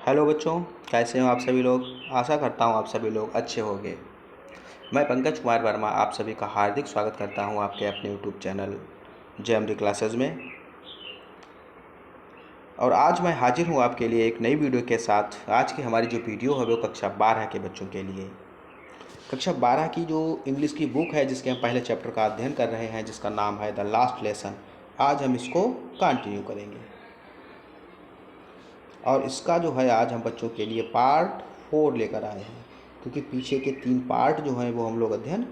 Hello बच्चों, कैसे हो आप सभी लोग। आशा करता हूँ आप सभी लोग अच्छे होंगे। मैं पंकज कुमार वर्मा आप सभी का हार्दिक स्वागत करता हूँ आपके अपने यूट्यूब चैनल जेएमडी क्लासेस में। और आज मैं हाजिर हूँ आपके लिए एक नई वीडियो के साथ। आज की हमारी जो वीडियो है वो कक्षा 12 के बच्चों के लिए। कक्षा 12 की जो इंग्लिश की बुक है जिसके हम पहले चैप्टर का अध्ययन कर रहे हैं, जिसका नाम है द लास्ट लेसन। आज हम इसको कंटिन्यू करेंगे और इसका जो है आज हम बच्चों के लिए पार्ट 4 लेकर आए हैं, क्योंकि पीछे के 3 पार्ट जो हैं वो हम लोग अध्ययन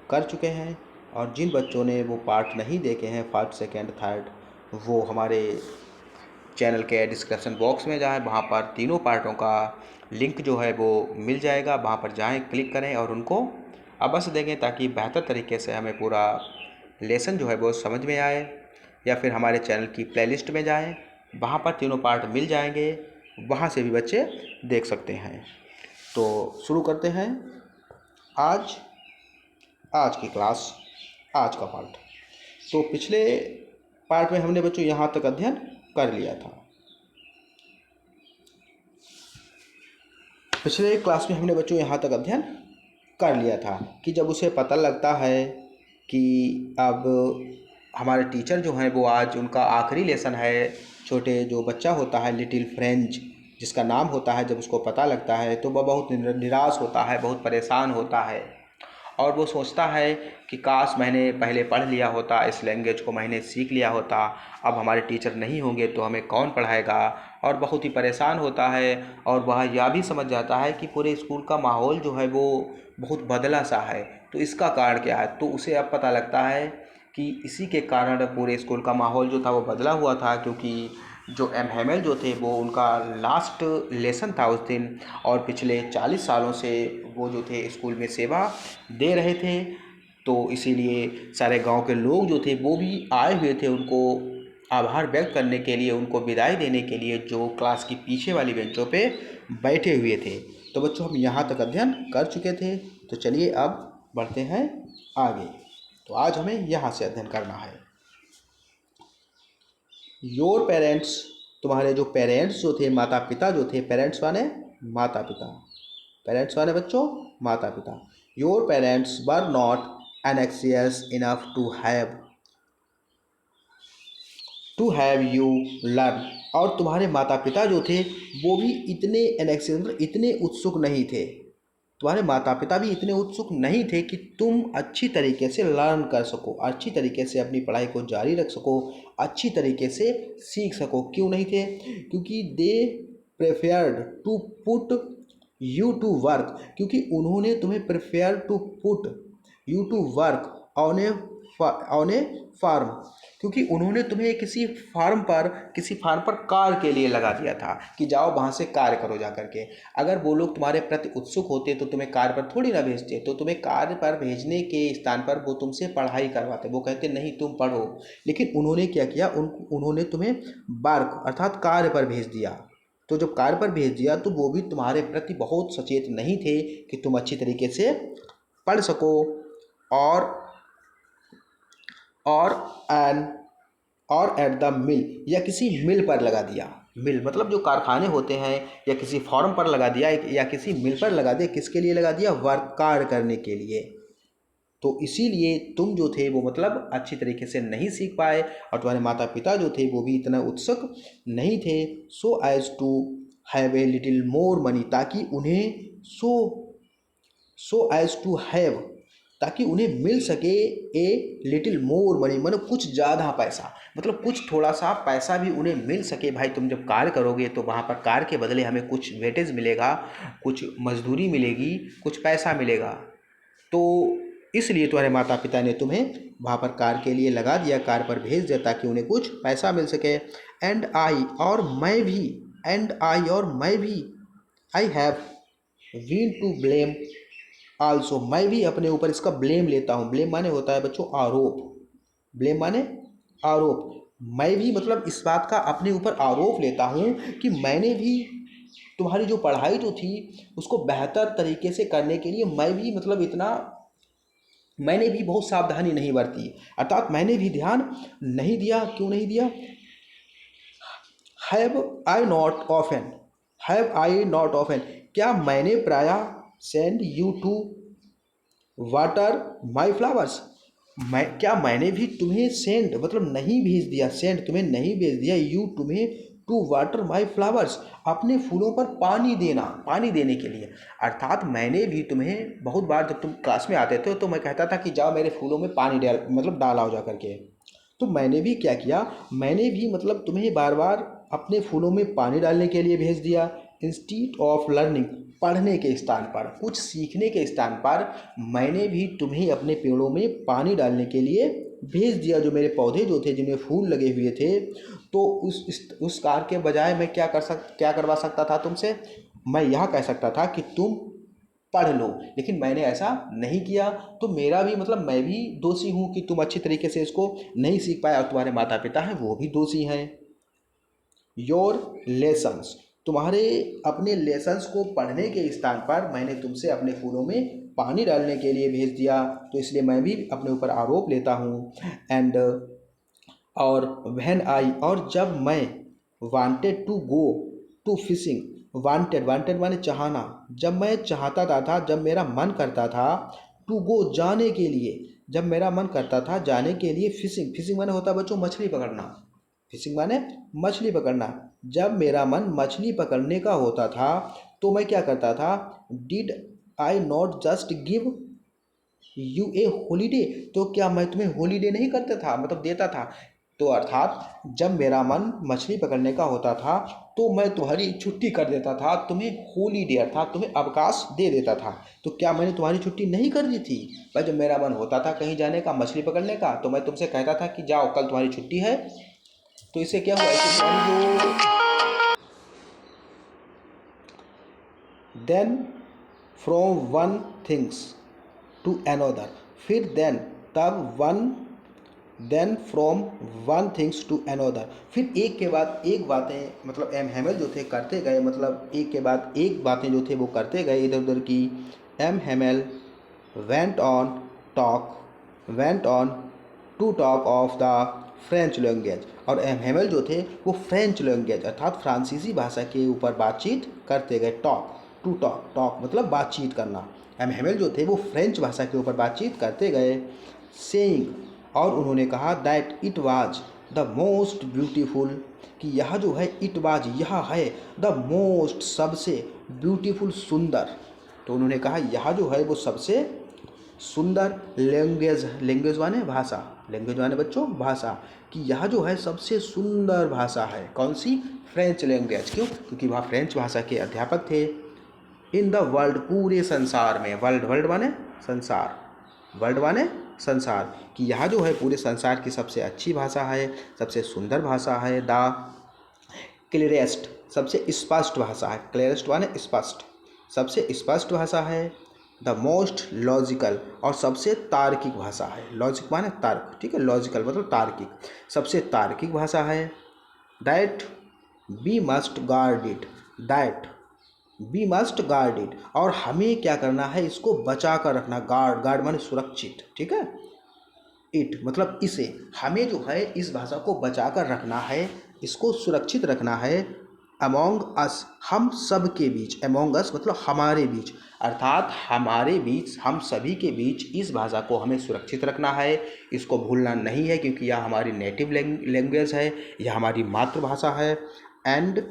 कर चुके हैं। और जिन बच्चों ने वो पार्ट नहीं देखे हैं, फर्स्ट सेकेंड थर्ड, वो हमारे चैनल के डिस्क्रिप्शन बॉक्स में जाएं, वहाँ पर तीनों पार्टों का लिंक जो है वो मिल जाएगा। वहाँ पर जाएं, क्लिक करें और उनको अवश्य देखें, ताकि बेहतर तरीके से हमें पूरा लेसन जो है वो समझ में आए। या फिर हमारे चैनल की प्लेलिस्ट में जाएं, वहाँ पर तीनों पार्ट मिल जाएंगे, वहाँ से भी बच्चे देख सकते हैं। तो शुरू करते हैं आज की क्लास, आज का पार्ट। तो पिछले पार्ट में हमने बच्चों यहाँ तक अध्ययन कर लिया था। पिछले क्लास में हमने बच्चों यहाँ तक अध्ययन कर लिया था कि जब उसे पता लगता है कि अब हमारे टीचर जो हैं वो आज उनका आखिरी लेसन है, छोटे जो बच्चा होता है लिटिल फ्रेंच जिसका नाम होता है, जब उसको पता लगता है तो वह बहुत निराश होता है, बहुत परेशान होता है। और वो सोचता है कि काश मैंने पहले पढ़ लिया होता, इस लैंग्वेज को मैंने सीख लिया होता। अब हमारे टीचर नहीं होंगे तो हमें कौन पढ़ाएगा। और बहुत ही परेशान होता है। और वह यह भी समझ जाता है कि पूरे स्कूल का माहौल जो है वो बहुत बदला सा है, तो इसका कारण क्या है। तो उसे अब पता लगता है कि इसी के कारण पूरे स्कूल का माहौल जो था वो बदला हुआ था, क्योंकि जो एम हेमल जो थे वो उनका लास्ट लेसन था उस दिन। और पिछले 40 सालों से वो जो थे स्कूल में सेवा दे रहे थे। तो इसीलिए सारे गांव के लोग जो थे वो भी आए हुए थे उनको आभार व्यक्त करने के लिए, उनको विदाई देने के लिए, जो क्लास की पीछे वाली बेंचों पे बैठे हुए थे। तो बच्चों हम यहाँ तक अध्ययन कर चुके थे। तो चलिए अब बढ़ते हैं आगे। तो आज हमें यहाँ से अध्ययन करना है। योर पेरेंट्स, तुम्हारे जो पेरेंट्स जो थे, माता पिता जो थे, पेरेंट्स माने माता पिता, पेरेंट्स माने बच्चों माता पिता। Your parents were not anxious enough to have you learn. और तुम्हारे माता पिता जो थे वो भी इतने एनेक्सियस मतलब इतने उत्सुक नहीं थे, तुम्हारे माता पिता भी इतने उत्सुक नहीं थे कि तुम अच्छी तरीके से लर्न कर सको, अच्छी तरीके से अपनी पढ़ाई को जारी रख सको, अच्छी तरीके से सीख सको। क्यों नहीं थे? क्योंकि they preferred to put you to work, क्योंकि उन्होंने तुम्हें prefer to put you to work on a farm, क्योंकि उन्होंने तुम्हें किसी फार्म पर कार्य के लिए लगा दिया था कि जाओ वहाँ से कार्य करो जा करके। अगर वो लोग तुम्हारे प्रति उत्सुक होते तो तुम्हें कार्य पर थोड़ी ना भेजते, तो तुम्हें कार्य पर भेजने के स्थान पर वो तुमसे पढ़ाई करवाते। वो कहते नहीं तुम पढ़ो। लेकिन उन्होंने क्या किया, उन्होंने तुम्हें वर्क अर्थात कार्य पर भेज दिया। तो जब कार्य पर भेज दिया तो वो भी तुम्हारे प्रति बहुत सचेत नहीं थे कि तुम अच्छी तरीके से पढ़ सको। और और एन और एट द मिल, या किसी मिल पर लगा दिया। मिल मतलब जो कारखाने होते हैं, या किसी फॉर्म पर लगा दिया, या किसी मिल पर लगा दिया। किसके लिए लगा दिया? वर्क, कार्य करने के लिए। तो इसीलिए तुम जो थे वो मतलब अच्छी तरीके से नहीं सीख पाए, और तुम्हारे माता पिता जो थे वो भी इतना उत्सुक नहीं थे। So as to have a little more money, ताकि उन्हें सो एज टू हैव, ताकि उन्हें मिल सके ए लिटिल मोर मनी, मतलब कुछ ज़्यादा पैसा, मतलब कुछ थोड़ा सा पैसा भी उन्हें मिल सके। भाई तुम जब कार्य करोगे तो वहाँ पर कार्य के बदले हमें कुछ वेटेज मिलेगा, कुछ मजदूरी मिलेगी, कुछ पैसा मिलेगा। तो इसलिए तुम्हारे माता पिता ने तुम्हें वहाँ पर कार्य के लिए लगा दिया, कार्य पर भेज दिया, ताकि उन्हें कुछ पैसा मिल सके। एंड आई भी I have been to blame also, मैं भी अपने ऊपर इसका ब्लेम लेता हूँ। ब्लेम माने होता है बच्चों आरोप, ब्लेम माने आरोप। मैं भी मतलब इस बात का अपने ऊपर आरोप लेता हूँ कि मैंने भी तुम्हारी जो पढ़ाई जो थी उसको बेहतर तरीके से करने के लिए मैं भी मतलब इतना, मैंने भी बहुत सावधानी नहीं बरती, अर्थात मैंने भी ध्यान नहीं दिया। क्यों नहीं दिया? Have I not often have I not often, क्या मैंने प्रायः send you to water my flowers, क्या मैंने भी तुम्हें सेंड मतलब नहीं भेज दिया, सेंड तुम्हें नहीं भेज दिया, यू तुम्हें, टू वाटर माई फ्लावर्स अपने फूलों पर पानी देना, पानी देने के लिए। अर्थात मैंने भी तुम्हें बहुत बार जब तुम क्लास में आते थे तो मैं कहता था कि जाओ मेरे फूलों में पानी डाल मतलब डाल आओ जा करके। तो मैंने भी क्या किया, मैंने भी मतलब तुम्हें बार बार अपने फूलों में पानी डालने के लिए भेज दिया। इंस्टीट ऑफ लर्निंग, पढ़ने के स्थान पर, कुछ सीखने के स्थान पर मैंने भी तुम्हें अपने पेड़ों में पानी डालने के लिए भेज दिया। जो मेरे पौधे जो थे जिनमें फूल लगे हुए थे, तो उस कार्य के बजाय मैं क्या करवा सकता था तुमसे, मैं यह कह सकता था कि तुम पढ़ लो, लेकिन मैंने ऐसा नहीं किया। तो मेरा भी मतलब मैं भी दोषी हूँ कि तुम अच्छी तरीके से इसको नहीं सीख पाए, और तुम्हारे माता पिता हैं वो भी दोषी हैं। योर लेसन्स, तुम्हारे अपने लेसन्स को पढ़ने के स्थान पर मैंने तुमसे अपने फूलों में पानी डालने के लिए भेज दिया, तो इसलिए मैं भी अपने ऊपर आरोप लेता हूँ। एंड और व्हेन आई, और जब मैं wanted to go to fishing, wanted, wanted माने चाहना, जब मैं चाहता था, जब मेरा मन करता था, टू गो जाने के लिए, जब मेरा मन करता था जाने के लिए, फिशिंग, फिशिंग माने होता है बच्चों मछली पकड़ना, फिशिंग माने मछली पकड़ना, जब मेरा मन मछली पकड़ने का होता था तो मैं क्या करता था, did I not just give U A holiday, तो क्या मैं तुम्हें हॉलीडे नहीं करता था मतलब देता था। तो अर्थात जब मेरा मन मछली पकड़ने का होता था तो मैं तुम्हारी छुट्टी कर देता था, तुम्हें हॉलीडे अर्थात तुम्हें अवकाश दे देता था। तो क्या मैंने तुम्हारी छुट्टी नहीं कर दी थी भाई, जब मेरा मन होता था कहीं जाने का मछली पकड़ने का तो मैं तुमसे कहता था कि जाओ कल तुम्हारी छुट्टी है। तो इससे क्या हुआ, इससे तुम्हारी जो then from one things to another, फिर देन तब one, then from one things to another, फिर एक के बाद एक बातें मतलब एम हेमल जो थे करते गए, मतलब एक के बाद एक बातें जो थे वो करते गए इधर उधर की। M Hamel went on talk, went on to talk of the French language, और एम हेमल जो थे वो फ्रेंच लैंग्वेज अर्थात फ्रांसीसी भाषा के ऊपर बातचीत करते गए। टॉक, टू टॉक, टॉक मतलब बातचीत करना, एम हेमल जो थे वो फ्रेंच भाषा के ऊपर बातचीत करते गए। सेइंग, और उन्होंने कहा that it was the most beautiful, कि यह जो है इट वाज यह है द मोस्ट सबसे, ब्यूटीफुल सुंदर, तो उन्होंने कहा यह जो है वो सबसे सुंदर लैंग्वेज, लैंग्वेज माने भाषा, लैंग्वेज माने बच्चों भाषा, कि यह जो है सबसे सुंदर भाषा है। कौन सी, फ्रेंच लैंग्वेज, क्यों, क्योंकि वह फ्रेंच भाषा के अध्यापक थे। इन द वर्ल्ड, पूरे संसार में, वर्ल्ड, वर्ल्ड माने संसार, वर्ल्ड माने संसार, कि यह जो है पूरे संसार की सबसे अच्छी भाषा है, सबसे सुंदर भाषा है। द क्लियरेस्ट, सबसे स्पष्ट भाषा है, क्लियरेस्ट माने स्पष्ट, सबसे स्पष्ट भाषा है। द मोस्ट लॉजिकल, और सबसे तार्किक भाषा है, लॉजिक माने तर्क, ठीक है, लॉजिकल मतलब तार्किक, सबसे तार्किक भाषा है। That we must guard it, that we must guard it, और हमें क्या करना है, इसको बचा कर रखना, गार्ड, गार्ड माने सुरक्षित, ठीक है, इट मतलब इसे, हमें जो है इस भाषा को बचा कर रखना है, इसको सुरक्षित रखना है। अमोंग अस, हम सब के बीच, अमोंग अस मतलब हमारे बीच, अर्थात हमारे बीच, हम सभी के बीच इस भाषा को हमें सुरक्षित रखना है, इसको भूलना नहीं है, क्योंकि यह हमारी नेटिव लैंग्वेज है, यह हमारी मातृभाषा है। एंड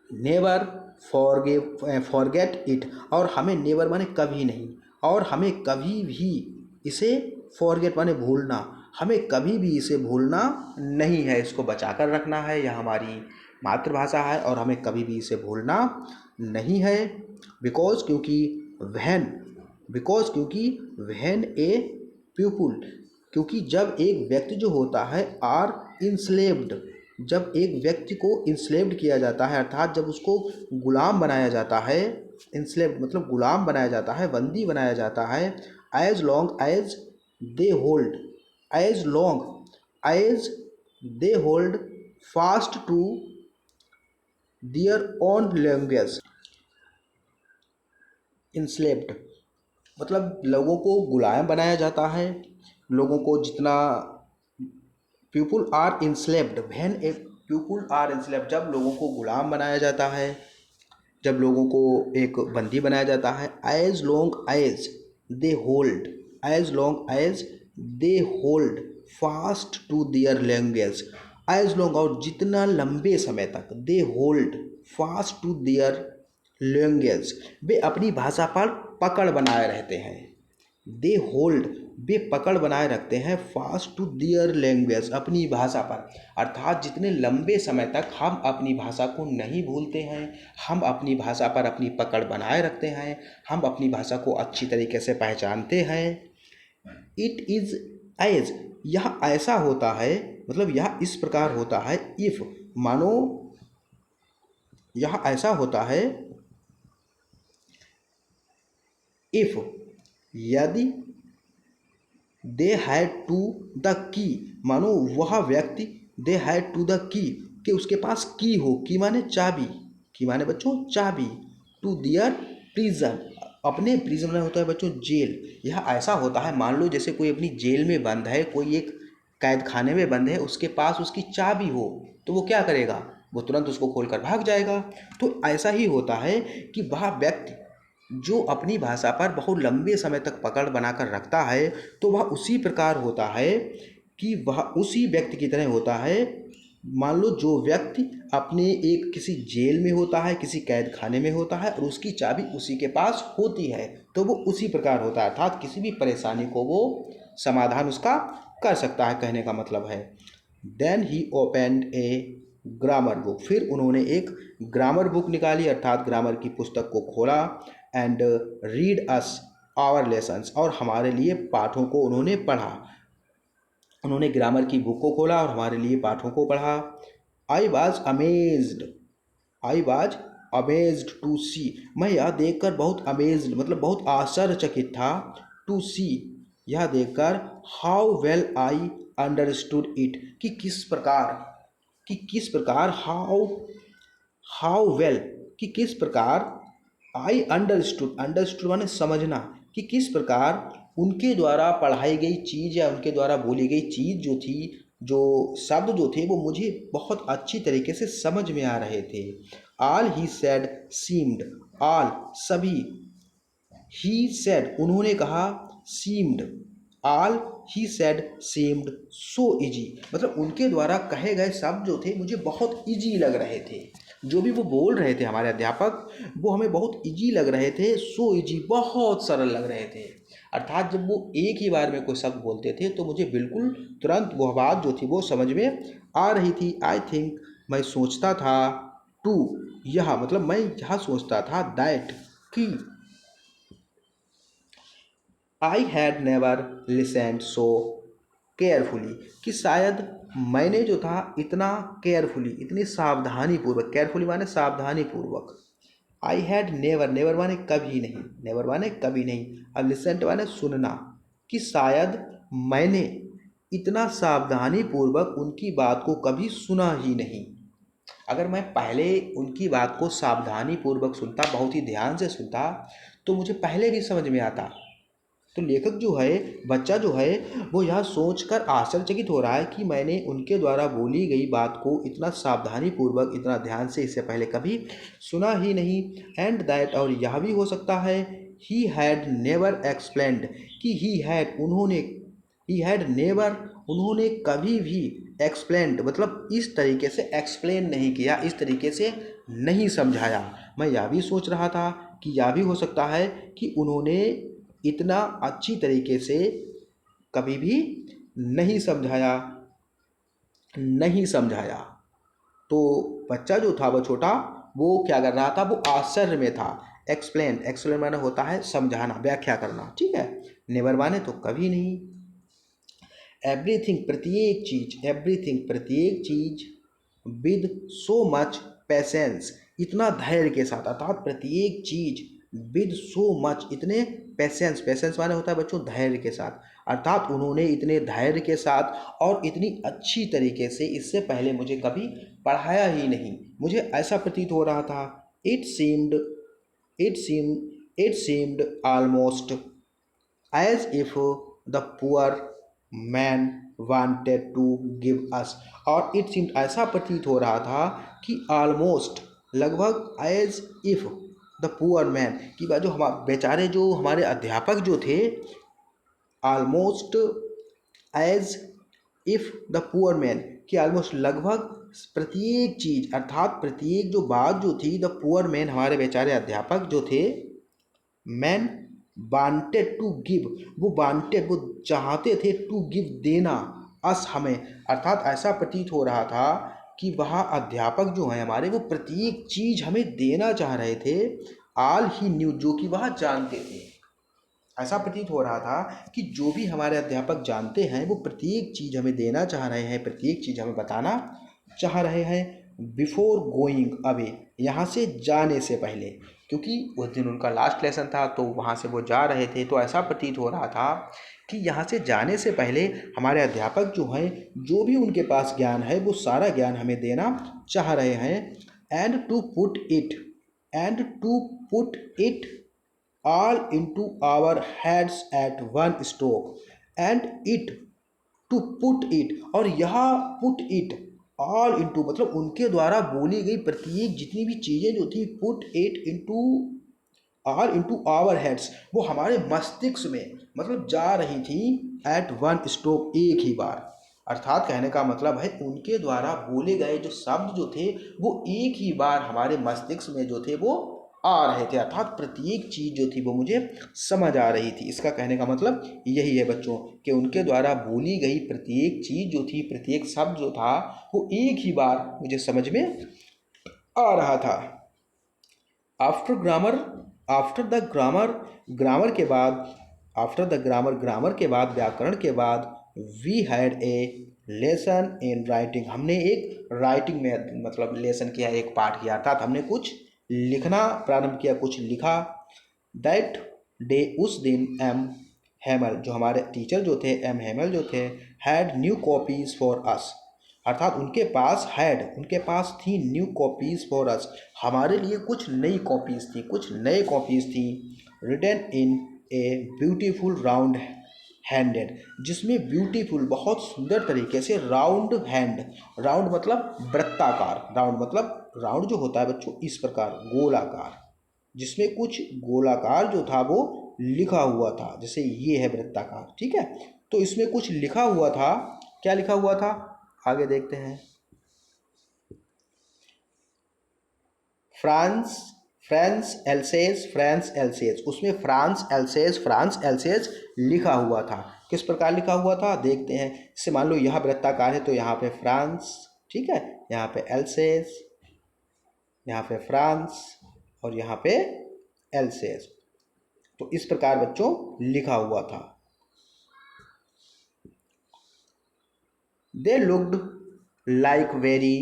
नेवर फॉरगेट इट, और हमें नेवर माने कभी नहीं, और हमें कभी भी इसे, फॉरगेट माने भूलना, हमें कभी भी इसे भूलना नहीं है, इसको बचा कर रखना है, यह हमारी मातृभाषा है और हमें कभी भी इसे भूलना नहीं है। बिकॉज क्योंकि वहन, बिकॉज क्योंकि वहन ए पीपुल, क्योंकि जब एक व्यक्ति जो होता है आर इंस्लेव्ड, जब एक व्यक्ति को इंस्लेव्ड किया जाता है अर्थात जब उसको गुलाम बनाया जाता है, इंस्लेव्ड मतलब गुलाम बनाया जाता है, बंदी बनाया जाता है। As long as they hold, as long as they hold fast to their own language, enslaved मतलब लोगों को गुलाम बनाया जाता है, लोगों को जितना, people are enslaved, when a people are enslaved, जब लोगों को गुलाम बनाया जाता है, जब लोगों को एक बंदी बनाया जाता है, as long as they hold, as long as they hold fast to their language, as long, और जितना लंबे समय तक, they hold fast to their language, वे अपनी भाषा पर पकड़ बनाए रहते हैं। दे होल्ड, वे पकड़ बनाए रखते हैं, फास्ट टू दियर लैंग्वेज, अपनी भाषा पर। अर्थात जितने लंबे समय तक हम अपनी भाषा को नहीं भूलते हैं, हम अपनी भाषा पर अपनी पकड़ बनाए रखते हैं, हम अपनी भाषा को अच्छी तरीके से पहचानते हैं। इट इज़ एज, यह ऐसा होता है, मतलब यह इस प्रकार होता है, इफ़, मानो यह ऐसा होता है, इफ़, यदि, they had to the key, मानो वह व्यक्ति, they had to the key, कि उसके पास की हो, की माने चाबी, की माने बच्चों चाबी, टू दियर प्रिजन, अपने प्रिजन में होता है बच्चों जेल। यह ऐसा होता है, मान लो जैसे कोई अपनी जेल में बंद है, कोई एक कैद खाने में बंद है, उसके पास उसकी चाबी हो, तो वो क्या करेगा, वो तुरंत उसको खोलकर भाग जाएगा। तो ऐसा ही होता है कि वह व्यक्ति जो अपनी भाषा पर बहुत लंबे समय तक पकड़ बनाकर रखता है, तो वह उसी प्रकार होता है कि वह उसी व्यक्ति की तरह होता है। मान लो जो व्यक्ति अपने एक किसी जेल में होता है, किसी कैद खाने में होता है, और उसकी चाबी उसी के पास होती है, तो वो उसी प्रकार होता है, अर्थात किसी भी परेशानी को वो समाधान उसका कर सकता है, कहने का मतलब है। Then he opened a grammar book, फिर उन्होंने एक ग्रामर बुक निकाली, अर्थात ग्रामर की पुस्तक को खोला, and read us our lessons, और हमारे लिए पाठों को उन्होंने पढ़ा। उन्होंने ग्रामर की बुक को खोला और हमारे लिए पाठों को पढ़ा। I was amazed, I was amazed to see, मैं यह देखकर बहुत अमेज्ड, मतलब बहुत आश्चर्यचकित था, टू सी, यह देखकर, how well I understood it, कि किस प्रकार, हाउ, हाउ वेल, कि किस प्रकार, आई अंडरस्टूड, अंडरस्टूड माने समझना, कि किस प्रकार उनके द्वारा पढ़ाई गई चीज़ या उनके द्वारा बोली गई चीज़ जो थी, जो शब्द जो थे, वो मुझे बहुत अच्छी तरीके से समझ में आ रहे थे। All he said seemed, all सभी, ही सेड उन्होंने कहा, seemed, all he said seemed so easy, मतलब उनके द्वारा कहे गए शब्द जो थे मुझे बहुत इजी लग रहे थे, जो भी वो बोल रहे थे हमारे अध्यापक, वो हमें बहुत इजी लग रहे थे, सो इजी, बहुत सरल लग रहे थे। अर्थात जब वो एक ही बार में कोई शब्द बोलते थे तो मुझे बिल्कुल तुरंत वह बात जो थी वो समझ में आ रही थी। आई थिंक, मैं सोचता था, टू, यह, मतलब मैं यह सोचता था, दैट, कि, I had never लिसेंड so carefully, कि शायद मैंने जो था इतना केयरफुली, इतनी सावधानी पूर्वक, केयरफुली माने सावधानी पूर्वक, आई हैड नेवर, नेवर माने कभी नहीं, नेवर माने कभी नहीं, अब लिसेंट माने सुनना, कि शायद मैंने इतना सावधानी पूर्वक उनकी बात को कभी सुना ही नहीं। अगर मैं पहले उनकी बात को सावधानी पूर्वक सुनता, बहुत ही ध्यान से सुनता, तो मुझे पहले भी समझ में आता। तो लेखक जो है, बच्चा जो है, वो यह सोचकर आश्चर्यचकित हो रहा है कि मैंने उनके द्वारा बोली गई बात को इतना सावधानी पूर्वक, इतना ध्यान से इससे पहले कभी सुना ही नहीं। एंड दैट, और यह भी हो सकता है, ही हैड नेवर एक्सप्लेन्ड, कि ही हैड, उन्होंने, ही हैड नेवर, उन्होंने कभी भी, एक्सप्लेन्ड मतलब इस तरीके से एक्सप्लेन नहीं किया, इस तरीके से नहीं समझाया। मैं यह भी सोच रहा था कि यह भी हो सकता है कि उन्होंने इतना अच्छी तरीके से कभी भी नहीं समझाया, नहीं समझाया। तो बच्चा जो था, वो छोटा, वो क्या कर रहा था, वो आश्चर्य में था। एक्सप्लेन, एक्सप्लेन माने होता है समझाना, व्याख्या करना, ठीक है। नेवर माने तो कभी नहीं। एवरीथिंग, प्रत्येक चीज, एवरीथिंग, प्रत्येक चीज, विद सो मच पेशेंस, इतना धैर्य के साथ, अर्थात प्रत्येक चीज, विद सो मच, इतने पेशेंस, पेशेंस माने होता है बच्चों धैर्य के साथ, अर्थात उन्होंने इतने धैर्य के साथ और इतनी अच्छी तरीके से इससे पहले मुझे कभी पढ़ाया ही नहीं, मुझे ऐसा प्रतीत हो रहा था। It seemed, it seemed almost as if the poor man wanted to give us, और इट सीम्ड, ऐसा प्रतीत हो रहा था कि ऑलमोस्ट, लगभग as if the poor man, कि जो हम बेचारे जो हमारे अध्यापक जो थे, almost as if the poor man, कि ऑलमोस्ट लगभग प्रत्येक चीज अर्थात प्रत्येक जो बात जो थी, द पुअर मैन हमारे बेचारे अध्यापक जो थे, मैन वांटेड टू गिव, वो वांटेड वो चाहते थे, टू गिव देना, अस हमें, अर्थात ऐसा प्रतीत हो रहा था कि वह अध्यापक जो हैं हमारे, वो प्रत्येक चीज हमें देना चाह रहे थे। ऑल ही न्यू, जो कि वह जानते थे। ऐसा प्रतीत हो रहा था कि जो भी हमारे अध्यापक जानते हैं वो प्रत्येक चीज़ हमें देना चाह रहे हैं, प्रत्येक चीज़ हमें बताना चाह रहे हैं। बिफोर गोइंग अवे, यहाँ से जाने से पहले, क्योंकि उस दिन उनका लास्ट लेसन था तो वहाँ से वो जा रहे थे, तो ऐसा प्रतीत हो रहा था कि यहाँ से जाने से पहले हमारे अध्यापक जो हैं, जो भी उनके पास ज्ञान है वो सारा ज्ञान हमें देना चाह रहे हैं। And to put it, and to put it all into our heads at one stroke, and it, to put it, और यहाँ put it all into मतलब उनके द्वारा बोली गई प्रत्येक जितनी भी चीज़ें जो थी, put it into all into our heads, वो हमारे मस्तिष्क में मतलब जा रही थी at one stroke, एक ही बार। अर्थात कहने का मतलब है उनके द्वारा बोले गए जो शब्द जो थे वो एक ही बार हमारे मस्तिष्क में जो थे वो आ रहे थे, अर्थात प्रत्येक चीज जो थी वो मुझे समझ आ रही थी। इसका कहने का मतलब यही है बच्चों कि उनके द्वारा बोली गई प्रत्येक चीज जो थी, प्रत्येक शब्द जो था वो एक ही बार मुझे समझ में आ रहा था। After grammar, after the grammar, grammar के बाद, आफ्टर द ग्रामर, ग्रामर के बाद, व्याकरण के बाद, we had a lesson in writing, हमने एक राइटिंग में मतलब लेसन किया, एक पाठ किया, अर्थात हमने कुछ लिखना प्रारंभ किया, कुछ लिखा। दैट डे, उस दिन, एम हेमल, जो हमारे टीचर जो थे, एम हेमल जो थे, had new copies for us, अर्थात उनके पास हैड, उनके पास थी न्यू कॉपीज फॉर अस, हमारे लिए कुछ नई कॉपीज थी, कुछ नए कॉपीज थी। Written in a beautiful round handed, जिसमें ब्यूटीफुल बहुत सुंदर तरीके से, राउंड हैंड, राउंड मतलब वृत्ताकार, राउंड मतलब राउंड जो होता है बच्चों इस प्रकार गोलाकार, जिसमें कुछ गोलाकार जो था वो लिखा हुआ था, जैसे ये है वृत्ताकार, ठीक है। तो इसमें कुछ लिखा हुआ था, क्या लिखा हुआ था आगे देखते हैं। France, France else's, France else's, उसमें फ्रांस एल्सेस, फ्रांस एल्सेस लिखा हुआ था। किस प्रकार लिखा हुआ था देखते हैं। जैसे मान लो यह वृत्ताकार है तो यहाँ पे फ्रांस, ठीक है, यहाँ पे एल्सेस, यहाँ पे फ्रांस और यहाँ पे एल्सेस, तो इस प्रकार बच्चों लिखा हुआ था। दे लुक्ड लाइक वेरी,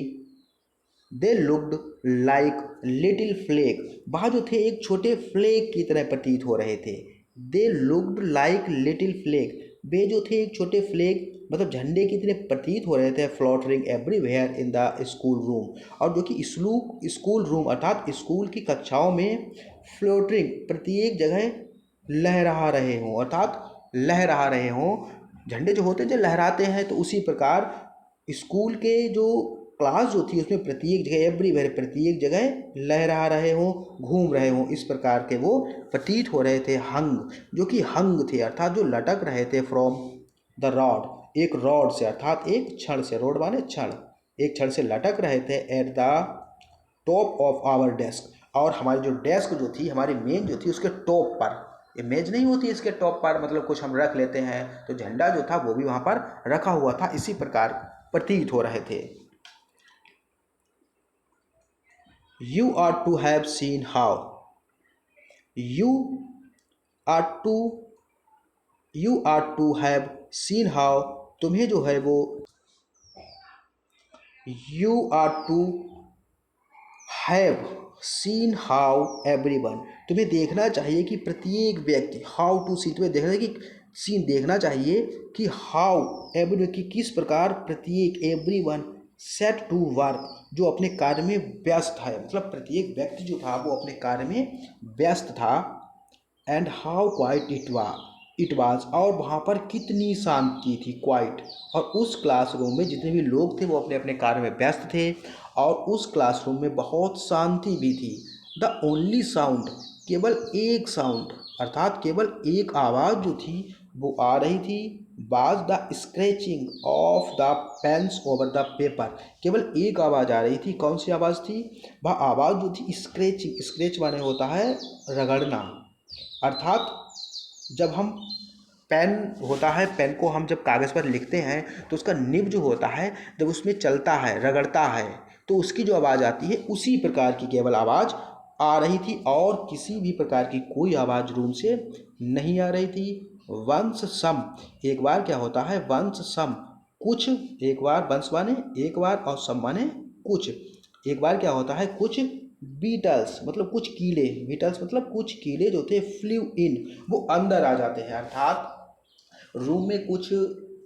दे लुक्ड लाइक लिटिल फ्लेग, वहाँ जो थे एक छोटे फ्लेग की तरह प्रतीत हो रहे थे। They looked like little flag, वे जो थे एक छोटे फ्लेग मतलब झंडे की तरह प्रतीत हो रहे थे। Fluttering everywhere in the school room, और जो कि स्कूल रूम अर्थात स्कूल की कक्षाओं में फ्लोटरिंग प्रत्येक जगह लहरा रहे हों, अर्थात लहरा रहे हों। झंडे जो होते हैं जो लहराते हैं, तो उसी प्रकार स्कूल के जो क्लास जो थी उसमें प्रत्येक जगह एवरीवेयर प्रत्येक जगह लहरा रहे हों, घूम रहे हों, इस प्रकार के वो प्रतीत हो रहे थे। हंग, जो कि हंग थे अर्थात जो लटक रहे थे, फ्रॉम द रॉड, एक रॉड से अर्थात एक छड़ से, रोड माने छड़, एक छड़ से लटक रहे थे। At the top of our desk, और हमारी जो डेस्क जो थी, हमारी मेज जो थी उसके टॉप पर, ये मेज नहीं होती इसके टॉप पर मतलब कुछ हम रख लेते हैं, तो झंडा जो था वो भी वहाँ पर रखा हुआ था, इसी प्रकार प्रतीत हो रहे थे। You ought to have seen how, you ought to, you ought to have seen how, तुम्हें जो है वो, you ought to have seen how everyone, तुम्हें देखना चाहिए कि प्रत्येक व्यक्ति, how to see, तुम्हें देखना चाहिए कि सीन देखना चाहिए कि how everyone, कि किस प्रकार प्रत्येक, everyone सेट टू वर्क, जो अपने कार्य में व्यस्त है, मतलब प्रत्येक व्यक्ति जो था वो अपने कार्य में व्यस्त था। And how quite it was, और वहाँ पर कितनी शांति थी, क्वाइट, और उस क्लासरूम में जितने भी लोग थे वो अपने अपने कार्य में व्यस्त थे और उस क्लासरूम में बहुत शांति भी थी। द ओनली साउंड, केवल एक साउंड अर्थात केवल एक आवाज़ जो थी वो आ रही थी, was the scratching of the pens over the paper. केवल एक आवाज़ आ रही थी। कौन सी आवाज़ थी? वह आवाज़ जो थी स्क्रैचिंग, स्क्रैच माने होता है रगड़ना, अर्थात जब हम पेन होता है, पेन को हम जब कागज़ पर लिखते हैं तो उसका निब जो होता है जब उसमें चलता है, रगड़ता है, तो उसकी जो आवाज़ आती है उसी प्रकार की केवल आवाज़ आ रही थी और किसी भी प्रकार की कोई आवाज़ रूम से नहीं आ रही थी। वंस सम, एक बार क्या होता है? वंस सम, कुछ, एक बार, वंस माने एक बार और सम माने कुछ। एक बार क्या होता है? कुछ बीटल्स मतलब कुछ कीड़े, बीटल्स मतलब कुछ कीड़े जो थे फ्लू इन, वो अंदर आ जाते हैं, अर्थात रूम में कुछ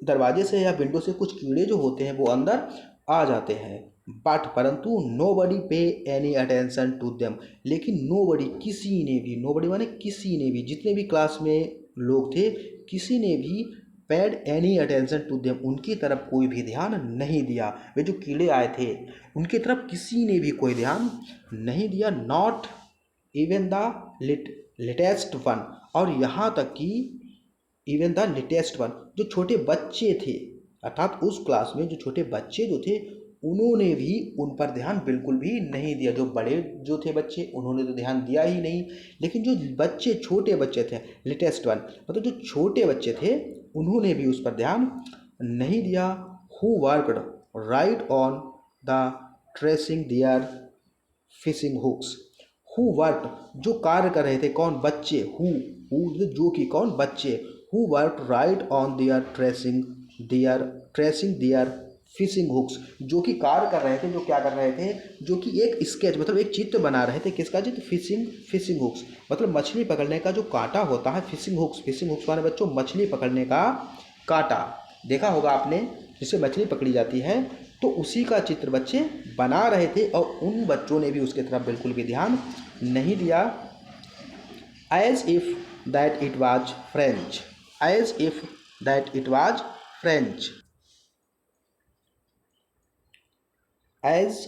दरवाजे से या विंडो से कुछ कीड़े जो होते हैं वो अंदर आ जाते हैं। बट परंतु नो बडी पे एनी अटेंशन टू देम, लेकिन नो बडी, किसी ने भी, नो बडी माने किसी ने भी, जितने भी क्लास में लोग थे किसी ने भी paid any attention to them, उनकी तरफ कोई भी ध्यान नहीं दिया। वे जो कीड़े आए थे उनकी तरफ किसी ने भी कोई ध्यान नहीं दिया। Not even the latest one, और यहाँ तक कि इवन द लेटेस्ट वन, जो छोटे बच्चे थे, अर्थात उस क्लास में जो छोटे बच्चे जो थे उन्होंने भी उन पर ध्यान बिल्कुल भी नहीं दिया। जो बड़े जो थे बच्चे उन्होंने तो ध्यान दिया ही नहीं, लेकिन जो बच्चे, छोटे बच्चे थे, लेटेस्ट वन मतलब जो छोटे बच्चे थे, उन्होंने भी उस पर ध्यान नहीं दिया। Who worked right on the tracing their fishing hooks, who work, जो कार्य कर रहे थे, कौन? बच्चे। हु जो कि कौन? बच्चे। Who work right on tracing their fishing hooks, जो कि कार्य कर रहे थे, जो क्या कर रहे थे? जो कि एक स्केच मतलब एक चित्र बना रहे थे। किसका चित्र? फिशिंग हुक्स मतलब मछली पकड़ने का जो कांटा होता है, फिशिंग हुक्स वाले बच्चों मछली पकड़ने का कांटा देखा होगा आपने, जिससे मछली पकड़ी जाती है, तो उसी का चित्र बच्चे बना रहे थे और उन बच्चों ने भी उसकी तरफ बिल्कुल भी ध्यान नहीं दिया। As if that it was French, as if that it was French, as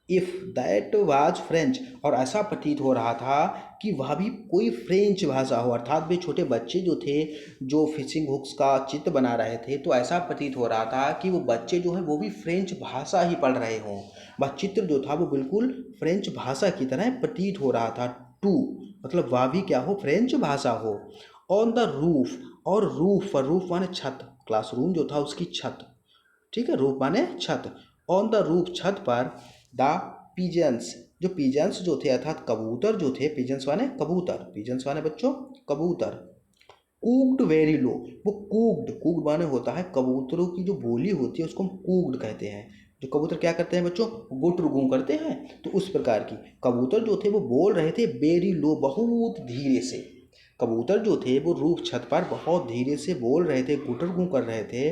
if that was French, और ऐसा प्रतीत हो रहा था कि वह भी कोई फ्रेंच भाषा हो, अर्थात वे छोटे बच्चे जो थे जो फिशिंग हुक्स का चित्र बना रहे थे, तो ऐसा प्रतीत हो रहा था कि वो बच्चे जो हैं वो भी फ्रेंच भाषा ही पढ़ रहे हों। वह चित्र जो था वो बिल्कुल फ्रेंच भाषा की तरह प्रतीत हो रहा था। टू मतलब वह भी क्या हो? फ्रेंच भाषा हो। ऑन द रूफ, और रूफ माने छत, क्लासरूम जो था उसकी छत, ठीक है, रूफ माने छत। ऑन द रूफ, छत पर, द पिजन्स, जो पिजन्स जो थे अर्थात कबूतर जो थे, पिजन्स माने कबूतर, पिजन्स माने बच्चों कबूतर। कूक्ड वेरी लो, वो कूक्ड माने होता है कबूतरों की जो बोली होती है उसको हम कूक्ड कहते हैं। जो कबूतर क्या करते हैं बच्चों? गुट गूं करते हैं, तो उस प्रकार की कबूतर जो थे वो बोल रहे थे वेरी लो, बहुत धीरे से। कबूतर जो थे वो रूफ छत पर बहुत धीरे से बोल रहे थे, गुटर गूं कर रहे थे।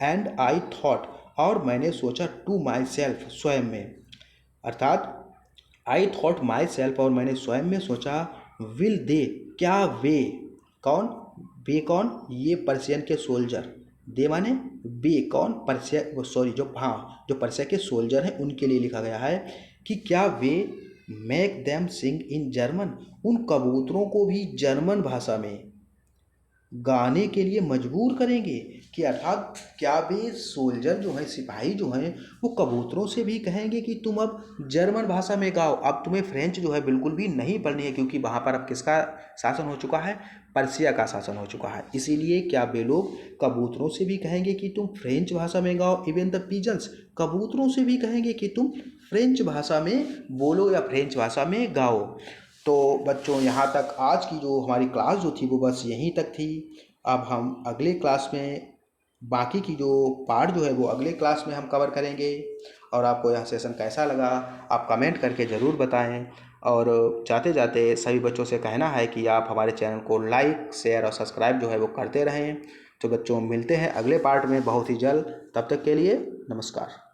एंड आई थॉट, और मैंने सोचा, टू माई सेल्फ, स्वयं में, अर्थात आई थॉट माई सेल्फ, और मैंने स्वयं में सोचा, विल दे, क्या वे, कौन? वे कौन? ये पर्शियन के सोल्जर, दे माने बे, कौन? पर्शिया, सॉरी, जो हाँ जो पर्शिया के सोल्जर हैं उनके लिए लिखा गया है कि क्या वे make them Singh in German, उन कबूतरों को भी जर्मन भाषा में गाने के लिए मजबूर करेंगे, कि अर्थात क्या वे सोल्जर जो हैं, सिपाही जो हैं, वो कबूतरों से भी कहेंगे कि तुम अब जर्मन भाषा में गाओ, अब तुम्हें फ्रेंच जो है बिल्कुल भी नहीं पढ़नी है, क्योंकि वहाँ पर अब किसका शासन हो चुका है? पर्शिया का शासन हो चुका है। इसीलिए क्या वे लोग कबूतरों से भी कहेंगे कि तुम फ्रेंच भाषा में गाओ? इवन द पिजन्स, कबूतरों से भी कहेंगे कि तुम फ्रेंच भाषा में बोलो या फ्रेंच भाषा में गाओ। तो बच्चों यहाँ तक आज की जो हमारी क्लास जो थी वो बस यहीं तक थी। अब हम अगले क्लास में बाकी की जो पार्ट जो है वो अगले क्लास में हम कवर करेंगे। और आपको यह सेशन कैसा लगा आप कमेंट करके ज़रूर बताएं। और जाते जाते सभी बच्चों से कहना है कि आप हमारे चैनल को लाइक, शेयर और सब्सक्राइब जो है वो करते रहें। तो बच्चों मिलते हैं अगले पार्ट में बहुत ही जल्द, तब तक के लिए नमस्कार।